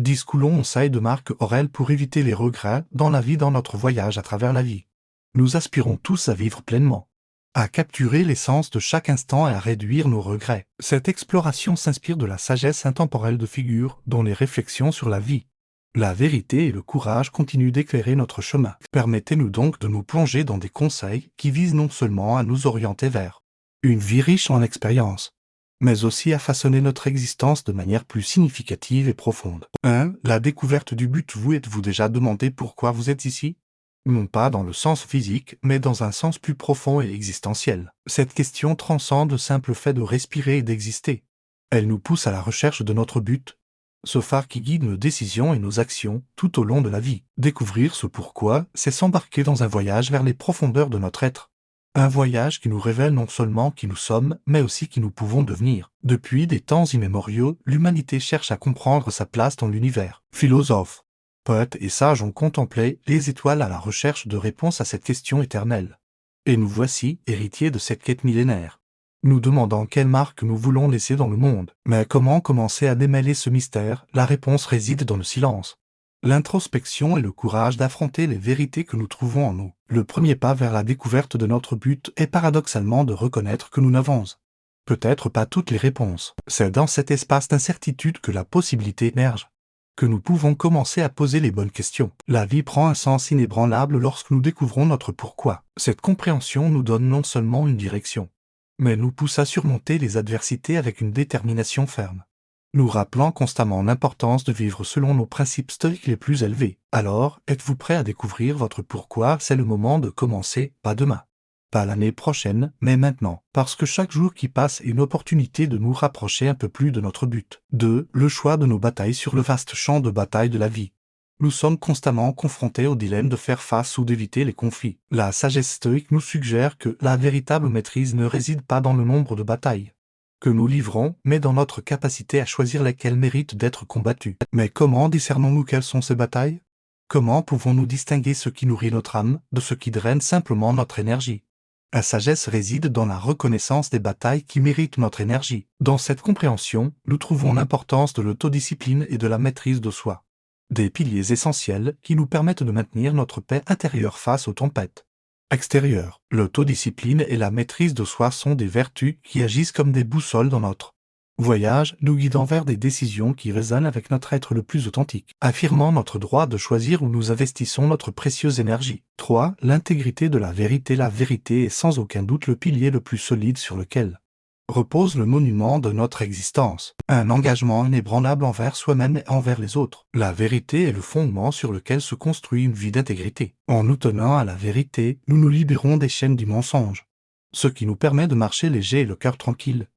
10 conseils de Marc Aurèle pour éviter les regrets dans la vie dans notre voyage à travers la vie. Nous aspirons tous à vivre pleinement, à capturer l'essence de chaque instant et à réduire nos regrets. Cette exploration s'inspire de la sagesse intemporelle de figures dont les réflexions sur la vie, la vérité et le courage continuent d'éclairer notre chemin. Permettez-nous donc de nous plonger dans des conseils qui visent non seulement à nous orienter vers une vie riche en expériences, mais aussi à façonner notre existence de manière plus significative et profonde. 1. La découverte du but. Vous êtes-vous déjà demandé pourquoi vous êtes ici? Non pas dans le sens physique, mais dans un sens plus profond et existentiel. Cette question transcende le simple fait de respirer et d'exister. Elle nous pousse à la recherche de notre but, ce phare qui guide nos décisions et nos actions tout au long de la vie. Découvrir ce pourquoi, c'est s'embarquer dans un voyage vers les profondeurs de notre être. Un voyage qui nous révèle non seulement qui nous sommes, mais aussi qui nous pouvons devenir. Depuis des temps immémoriaux, l'humanité cherche à comprendre sa place dans l'univers. Philosophes, poètes et sages ont contemplé les étoiles à la recherche de réponses à cette question éternelle. Et nous voici, héritiers de cette quête millénaire, nous demandant quelle marque nous voulons laisser dans le monde. Mais comment commencer à démêler ce mystère? La réponse réside dans le silence, l'introspection et le courage d'affronter les vérités que nous trouvons en nous. Le premier pas vers la découverte de notre but est paradoxalement de reconnaître que nous n'avons peut-être pas toutes les réponses. C'est dans cet espace d'incertitude que la possibilité émerge, que nous pouvons commencer à poser les bonnes questions. La vie prend un sens inébranlable lorsque nous découvrons notre pourquoi. Cette compréhension nous donne non seulement une direction, mais nous pousse à surmonter les adversités avec une détermination ferme, nous rappelant constamment l'importance de vivre selon nos principes stoïques les plus élevés. Alors, êtes-vous prêt à découvrir votre pourquoi? C'est le moment de commencer, pas demain, pas l'année prochaine, mais maintenant, parce que chaque jour qui passe est une opportunité de nous rapprocher un peu plus de notre but. 2. Le choix de nos batailles sur le vaste champ de bataille de la vie. Nous sommes constamment confrontés au dilemme de faire face ou d'éviter les conflits. La sagesse stoïque nous suggère que la véritable maîtrise ne réside pas dans le nombre de batailles que nous livrons, mais dans notre capacité à choisir lesquelles méritent d'être combattues. Mais comment discernons-nous quelles sont ces batailles? Comment pouvons-nous distinguer ce qui nourrit notre âme de ce qui draine simplement notre énergie? La sagesse réside dans la reconnaissance des batailles qui méritent notre énergie. Dans cette compréhension, nous trouvons l'importance de l'autodiscipline et de la maîtrise de soi, des piliers essentiels qui nous permettent de maintenir notre paix intérieure face aux tempêtes extérieures. L'autodiscipline et la maîtrise de soi sont des vertus qui agissent comme des boussoles dans notre voyage, nous guidant vers des décisions qui résonnent avec notre être le plus authentique, affirmant notre droit de choisir où nous investissons notre précieuse énergie. 3. L'intégrité de la vérité. La vérité est sans aucun doute le pilier le plus solide sur lequel repose le monument de notre existence, un engagement inébranlable envers soi-même et envers les autres. La vérité est le fondement sur lequel se construit une vie d'intégrité. En nous tenant à la vérité, nous nous libérons des chaînes du mensonge, ce qui nous permet de marcher léger et le cœur tranquille,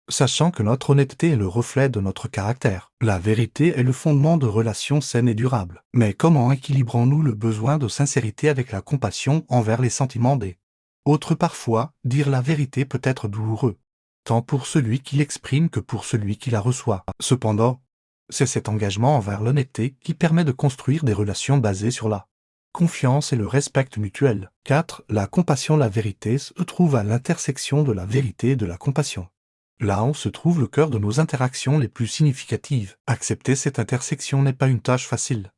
sachant que notre honnêteté est le reflet de notre caractère. La vérité est le fondement de relations saines et durables. Mais comment équilibrons-nous le besoin de sincérité avec la compassion envers les sentiments des autres? Parfois, dire la vérité peut être douloureux, tant pour celui qui l'exprime que pour celui qui la reçoit. Cependant, c'est cet engagement envers l'honnêteté qui permet de construire des relations basées sur la confiance et le respect mutuel. 4. La compassion. La vérité se trouve à l'intersection de la vérité et de la compassion. Là où se trouve le cœur de nos interactions les plus significatives. Accepter cette intersection n'est pas une tâche facile.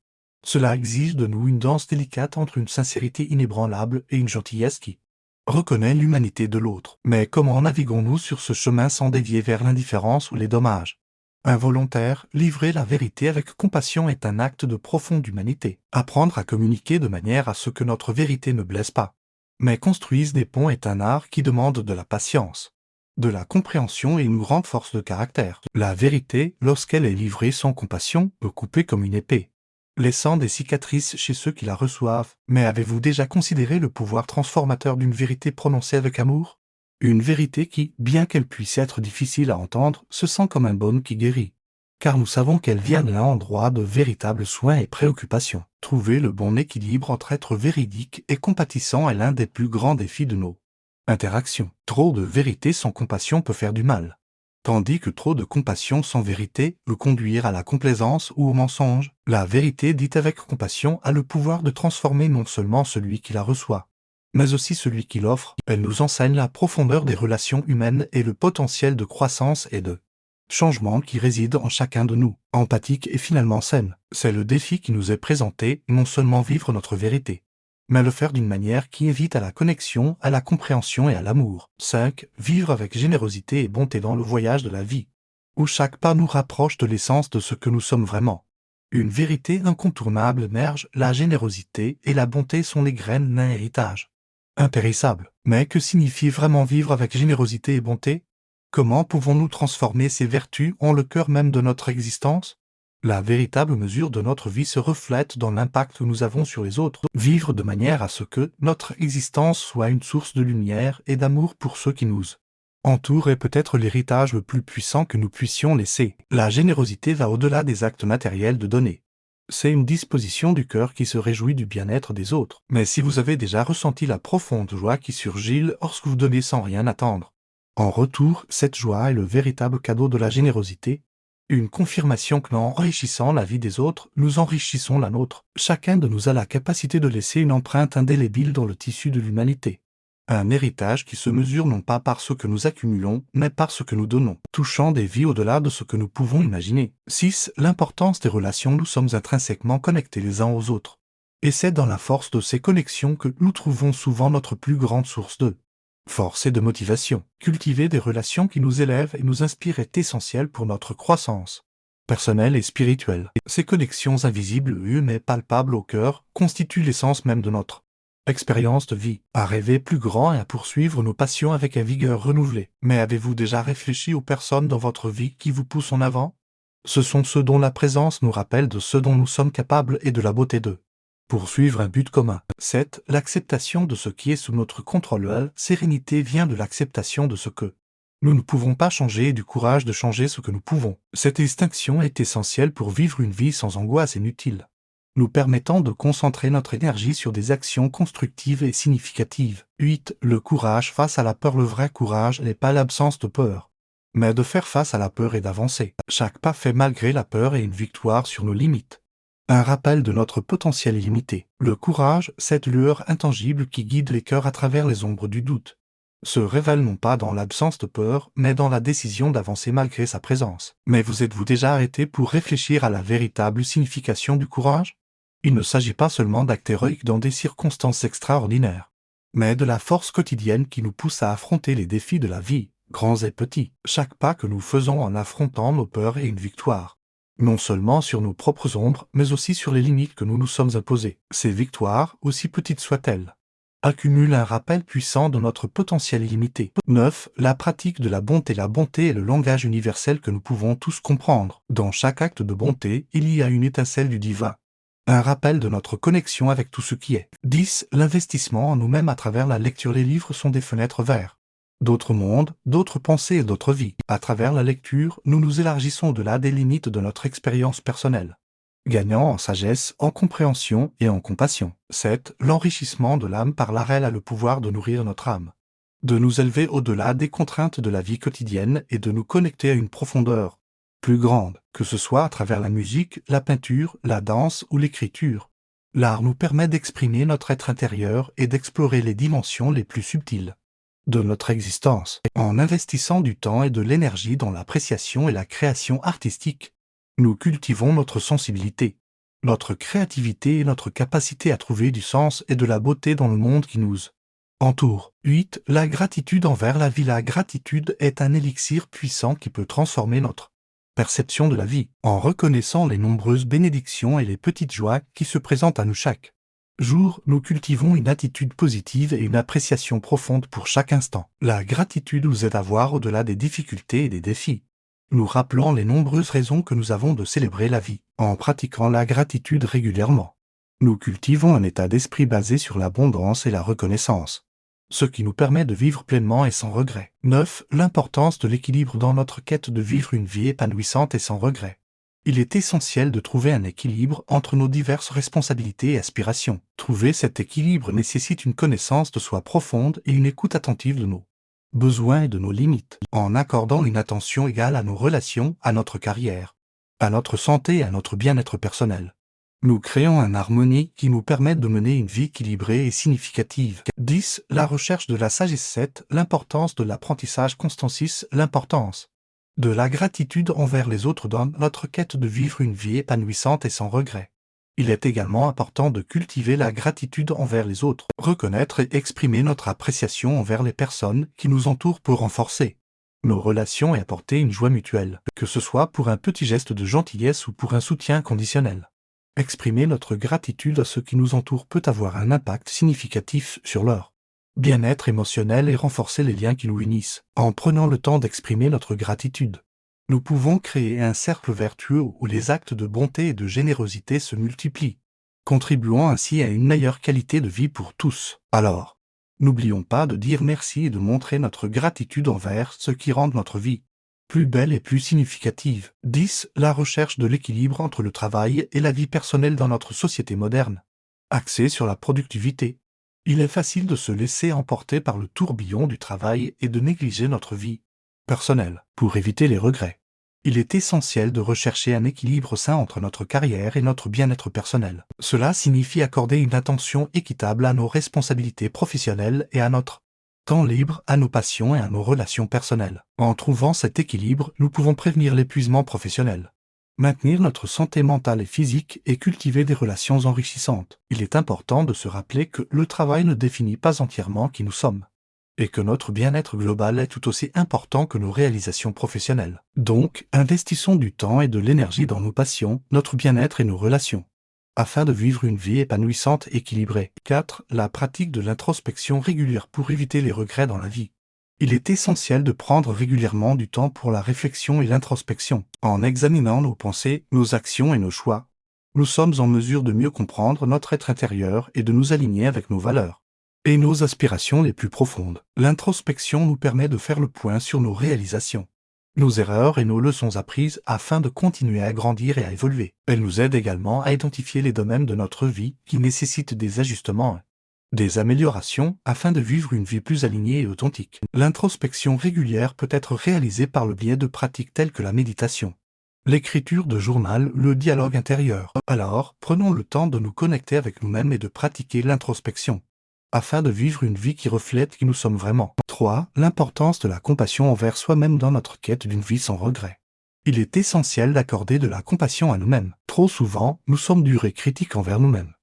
Cela exige de nous une danse délicate entre une sincérité inébranlable et une gentillesse qui reconnaît l'humanité de l'autre. Mais comment naviguons-nous sur ce chemin sans dévier vers l'indifférence ou les dommages involontaires? Livrer la vérité avec compassion est un acte de profonde humanité. Apprendre à communiquer de manière à ce que notre vérité ne blesse pas, mais construise des ponts est un art qui demande de la patience, de la compréhension et une grande force de caractère. La vérité, lorsqu'elle est livrée sans compassion, peut couper comme une épée, laissant des cicatrices chez ceux qui la reçoivent. Mais avez-vous déjà considéré le pouvoir transformateur d'une vérité prononcée avec amour? Une vérité qui, bien qu'elle puisse être difficile à entendre, se sent comme un baume qui guérit, car nous savons qu'elle vient d'un endroit de véritables soins et préoccupations. Trouver le bon équilibre entre être véridique et compatissant est l'un des plus grands défis de nos interactions. Trop de vérité sans compassion peut faire du mal, tandis que trop de compassion sans vérité peut conduire à la complaisance ou au mensonge. La vérité dite avec compassion a le pouvoir de transformer non seulement celui qui la reçoit, mais aussi celui qui l'offre. Elle nous enseigne la profondeur des relations humaines et le potentiel de croissance et de Changement qui réside en chacun de nous, empathique et finalement saine. C'est le défi qui nous est présenté, non seulement vivre notre vérité, mais le faire d'une manière qui invite à la connexion, à la compréhension et à l'amour. 5. Vivre avec générosité et bonté dans le voyage de la vie, où chaque pas nous rapproche de l'essence de ce que nous sommes vraiment. Une vérité incontournable émerge, la générosité et la bonté sont les graines d'un héritage impérissable. Mais que signifie vraiment vivre avec générosité et bonté? Comment pouvons-nous transformer ces vertus en le cœur même de notre existence? La véritable mesure de notre vie se reflète dans l'impact que nous avons sur les autres. Vivre de manière à ce que notre existence soit une source de lumière et d'amour pour ceux qui nous entourent est peut-être l'héritage le plus puissant que nous puissions laisser. La générosité va au-delà des actes matériels de donner. C'est une disposition du cœur qui se réjouit du bien-être des autres. Mais si vous avez déjà ressenti la profonde joie qui surgit lorsque vous donnez sans rien attendre, en retour, cette joie est le véritable cadeau de la générosité, une confirmation que, en enrichissant la vie des autres, nous enrichissons la nôtre. Chacun de nous a la capacité de laisser une empreinte indélébile dans le tissu de l'humanité. Un héritage qui se mesure non pas par ce que nous accumulons, mais par ce que nous donnons, touchant des vies au-delà de ce que nous pouvons imaginer. 6. L'importance des relations. Nous sommes intrinsèquement connectés les uns aux autres. Et c'est dans la force de ces connexions que nous trouvons souvent notre plus grande source de force et de motivation. Cultiver des relations qui nous élèvent et nous inspirent est essentiel pour notre croissance personnelle et spirituelle. Ces connexions invisibles, mais palpables au cœur, constituent l'essence même de notre expérience de vie, à rêver plus grand et à poursuivre nos passions avec une vigueur renouvelée. Mais avez-vous déjà réfléchi aux personnes dans votre vie qui vous poussent en avant? Ce sont ceux dont la présence nous rappelle de ce dont nous sommes capables et de la beauté d'eux. Poursuivre un but commun. 7. L'acceptation de ce qui est sous notre contrôle. La sérénité vient de l'acceptation de ce que nous ne pouvons pas changer et du courage de changer ce que nous pouvons. Cette distinction est essentielle pour vivre une vie sans angoisse inutile, nous permettant de concentrer notre énergie sur des actions constructives et significatives. 8. Le courage face à la peur. Le vrai courage n'est pas l'absence de peur, mais de faire face à la peur et d'avancer. Chaque pas fait malgré la peur est une victoire sur nos limites, un rappel de notre potentiel illimité. Le courage, cette lueur intangible qui guide les cœurs à travers les ombres du doute, se révèle non pas dans l'absence de peur, mais dans la décision d'avancer malgré sa présence. Mais vous êtes-vous déjà arrêté pour réfléchir à la véritable signification du courage? Il ne s'agit pas seulement d'actes héroïques dans des circonstances extraordinaires, mais de la force quotidienne qui nous pousse à affronter les défis de la vie, grands et petits. Chaque pas que nous faisons en affrontant nos peurs est une victoire, non seulement sur nos propres ombres, mais aussi sur les limites que nous nous sommes imposées. Ces victoires, aussi petites soient-elles, accumulent un rappel puissant de notre potentiel illimité. 9. La pratique de la bonté. La bonté est le langage universel que nous pouvons tous comprendre. Dans chaque acte de bonté, il y a une étincelle du divin, un rappel de notre connexion avec tout ce qui est. 10. L'investissement en nous-mêmes à travers la lecture. Les livres sont des fenêtres vers d'autres mondes, d'autres pensées et d'autres vies. À travers la lecture, nous nous élargissons au-delà des limites de notre expérience personnelle, gagnant en sagesse, en compréhension et en compassion. 7. L'enrichissement de l'âme. Par l'art, elle a le pouvoir de nourrir notre âme, de nous élever au-delà des contraintes de la vie quotidienne et de nous connecter à une profondeur plus grande, que ce soit à travers la musique, la peinture, la danse ou l'écriture. L'art nous permet d'exprimer notre être intérieur et d'explorer les dimensions les plus subtiles de notre existence. En investissant du temps et de l'énergie dans l'appréciation et la création artistique, nous cultivons notre sensibilité, notre créativité et notre capacité à trouver du sens et de la beauté dans le monde qui nous entoure. 8. La gratitude envers la vie. La gratitude est un élixir puissant qui peut transformer notre perception de la vie, en reconnaissant les nombreuses bénédictions et les petites joies qui se présentent à nous chaque jour. Nous cultivons une attitude positive et une appréciation profonde pour chaque instant. La gratitude nous aide à voir au-delà des difficultés et des défis, nous rappelant les nombreuses raisons que nous avons de célébrer la vie. En pratiquant la gratitude régulièrement, nous cultivons un état d'esprit basé sur l'abondance et la reconnaissance, ce qui nous permet de vivre pleinement et sans regret. 9. L'importance de l'équilibre dans notre quête de vivre une vie épanouissante et sans regret. Il est essentiel de trouver un équilibre entre nos diverses responsabilités et aspirations. Trouver cet équilibre nécessite une connaissance de soi profonde et une écoute attentive de nos besoins et de nos limites, en accordant une attention égale à nos relations, à notre carrière, à notre santé et à notre bien-être personnel. Nous créons une harmonie qui nous permet de mener une vie équilibrée et significative. 10. La recherche de la sagesse. 7. L'importance de l'apprentissage constant. 6. L'importance De la gratitude envers les autres dans notre quête de vivre une vie épanouissante et sans regret. Il est également important de cultiver la gratitude envers les autres, reconnaître et exprimer notre appréciation envers les personnes qui nous entourent pour renforcer nos relations et apporter une joie mutuelle, que ce soit pour un petit geste de gentillesse ou pour un soutien conditionnel. Exprimer notre gratitude à ceux qui nous entourent peut avoir un impact significatif sur leur bien-être émotionnel et renforcer les liens qui nous unissent. En prenant le temps d'exprimer notre gratitude, nous pouvons créer un cercle vertueux où les actes de bonté et de générosité se multiplient, contribuant ainsi à une meilleure qualité de vie pour tous. Alors, n'oublions pas de dire merci et de montrer notre gratitude envers ceux qui rendent notre vie plus belle et plus significative. 10. La recherche de l'équilibre entre le travail et la vie personnelle dans notre société moderne, axée sur la productivité. Il est facile de se laisser emporter par le tourbillon du travail et de négliger notre vie personnelle. Pour éviter les regrets, il est essentiel de rechercher un équilibre sain entre notre carrière et notre bien-être personnel. Cela signifie accorder une attention équitable à nos responsabilités professionnelles et à notre temps libre, à nos passions et à nos relations personnelles. En trouvant cet équilibre, nous pouvons prévenir l'épuisement professionnel, maintenir notre santé mentale et physique et cultiver des relations enrichissantes. Il est important de se rappeler que le travail ne définit pas entièrement qui nous sommes, et que notre bien-être global est tout aussi important que nos réalisations professionnelles. Donc, investissons du temps et de l'énergie dans nos passions, notre bien-être et nos relations, afin de vivre une vie épanouissante et équilibrée. 4. La pratique de l'introspection régulière pour éviter les regrets dans la vie. Il est essentiel de prendre régulièrement du temps pour la réflexion et l'introspection. En examinant nos pensées, nos actions et nos choix, nous sommes en mesure de mieux comprendre notre être intérieur et de nous aligner avec nos valeurs et nos aspirations les plus profondes. L'introspection nous permet de faire le point sur nos réalisations, nos erreurs et nos leçons apprises afin de continuer à grandir et à évoluer. Elle nous aide également à identifier les domaines de notre vie qui nécessitent des ajustements, des améliorations afin de vivre une vie plus alignée et authentique. L'introspection régulière peut être réalisée par le biais de pratiques telles que la méditation, l'écriture de journal, le dialogue intérieur. Alors, prenons le temps de nous connecter avec nous-mêmes et de pratiquer l'introspection, afin de vivre une vie qui reflète qui nous sommes vraiment. 3. L'importance de la compassion envers soi-même dans notre quête d'une vie sans regret. Il est essentiel d'accorder de la compassion à nous-mêmes. Trop souvent, nous sommes durs et critiques envers nous-mêmes,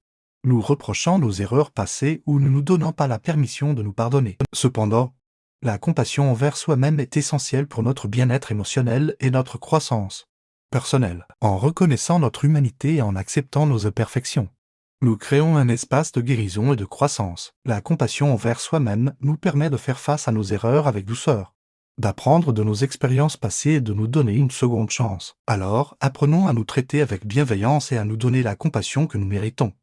nous reprochant nos erreurs passées ou ne nous donnant pas la permission de nous pardonner. Cependant, la compassion envers soi-même est essentielle pour notre bien-être émotionnel et notre croissance personnelle. En reconnaissant notre humanité et en acceptant nos imperfections, nous créons un espace de guérison et de croissance. La compassion envers soi-même nous permet de faire face à nos erreurs avec douceur, d'apprendre de nos expériences passées et de nous donner une seconde chance. Alors, apprenons à nous traiter avec bienveillance et à nous donner la compassion que nous méritons,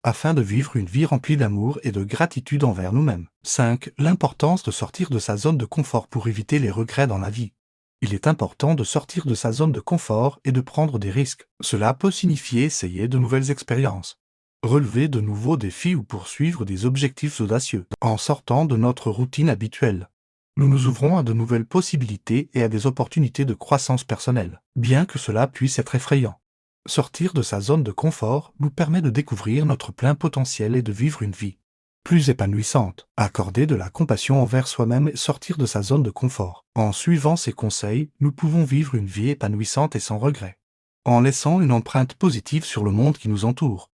afin de vivre une vie remplie d'amour et de gratitude envers nous-mêmes. 5. L'importance de sortir de sa zone de confort pour éviter les regrets dans la vie. Il est important de sortir de sa zone de confort et de prendre des risques. Cela peut signifier essayer de nouvelles expériences, relever de nouveaux défis ou poursuivre des objectifs audacieux. En sortant de notre routine habituelle, nous nous ouvrons à de nouvelles possibilités et à des opportunités de croissance personnelle, bien que cela puisse être effrayant. Sortir de sa zone de confort nous permet de découvrir notre plein potentiel et de vivre une vie plus épanouissante. Accorder de la compassion envers soi-même et sortir de sa zone de confort. En suivant ces conseils, nous pouvons vivre une vie épanouissante et sans regret, en laissant une empreinte positive sur le monde qui nous entoure.